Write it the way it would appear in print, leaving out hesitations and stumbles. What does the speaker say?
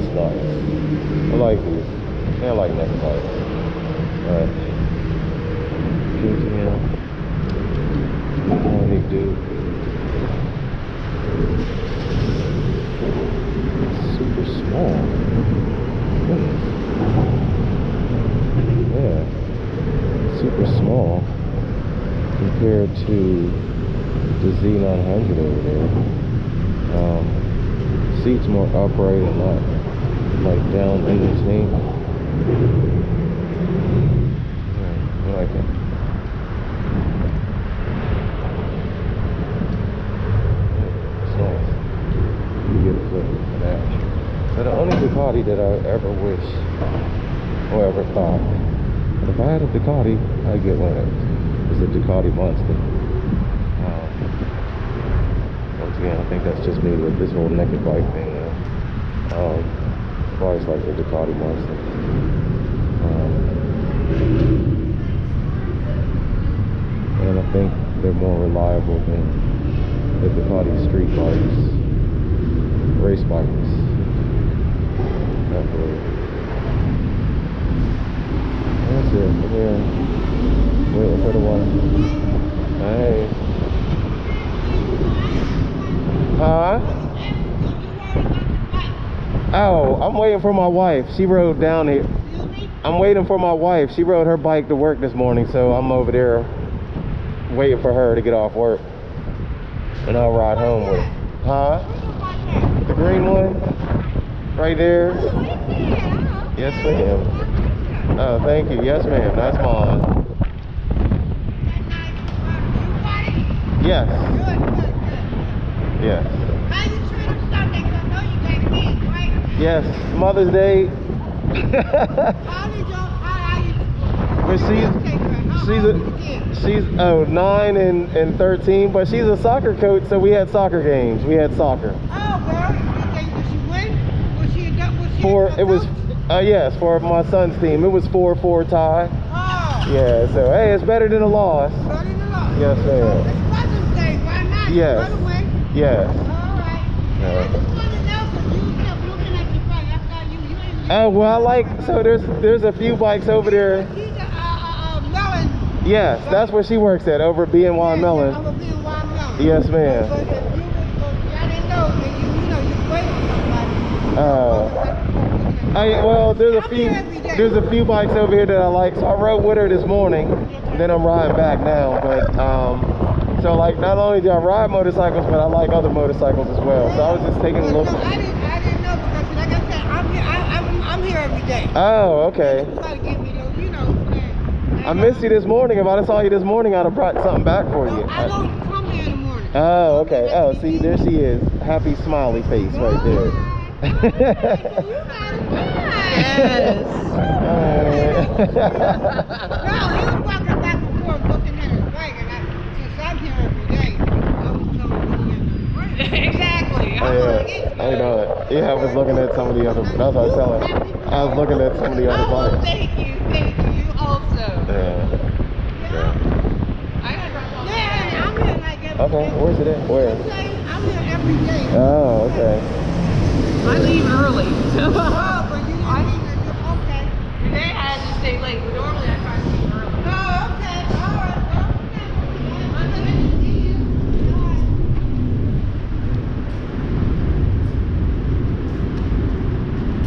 That's nice. I like these. They're like neck bikes. Alright. KTM. Honey dude. It's super small. Goodness. Yeah. Super small compared to the Z900 over there. Seats more upright and not like down in the tank. Yeah, I like it. It's nice. You get a flip with that. But the only Ducati that I ever wish or ever thought, if I had a Ducati, I'd get one of those. It's a Ducati Monster. Once again, I think that's just me with this whole naked bike thing. I've always liked the Ducati Monster. And I think they're more reliable than the Ducati street bikes, race bikes. I believe. That's it. We're here waiting for the one. Hey. Huh? Oh, I'm waiting for my wife. She rode down here. I'm waiting for my wife. She rode her bike to work this morning, so I'm over there waiting for her to get off work. And I'll ride home with her. Huh? The green one? Right there? Yes, ma'am. Oh, thank you. Yes, ma'am. That's mine. Yes. Yes. How you treat her Sunday? 'Cause I know you got kids, right? Yes. Mother's Day. But she's 9 and 13, but she's a soccer coach, so we had soccer games. We had soccer. Oh, well, did she win? Was she It was yes, for my son's team. It was 4-4 tie. Oh. Yeah, so hey, it's better than a loss. Better than a loss. Yes, ma'am. So it's Mother's Day. Why not? Yes. You win. Yes. All right. Yeah. I just want to know because you kept looking at your bike. I thought you ain't. Oh well, I like, so there's a few bikes over there. She's Melon. Yes, that's where she works at, over at BNY Mellon. Over BNY Mellon. Yes, ma'am. But if you I didn't know that you wait on somebody. Well, there's a few bikes over here that I like. So I rode with her this morning, and then I'm riding back now. But so like, not only do I ride motorcycles, but I like other motorcycles as well. So I was just taking a look. No, I didn't know because like I said, I'm here every day. Oh, okay. Somebody give me those, I missed you this morning. If I'd have saw you this morning, I'd have brought something back for you. I don't come here in the morning. Oh, okay. Oh, see, there she is. Happy smiley face right there. Yes. No, he was walking back and forth looking at his bike, and since I'm here every day, I was told me. Exactly. I know it. Yeah, I was looking at some of the other. That's what I was telling her. I was looking at some of the other bikes. Thank you. You also. Yeah. Yeah, I'm here like every day. Okay, where's it at? Where? I'm here every day. Oh, okay. I leave early. Oh, but you didn't leave. Okay. Today I had to stay late. Normally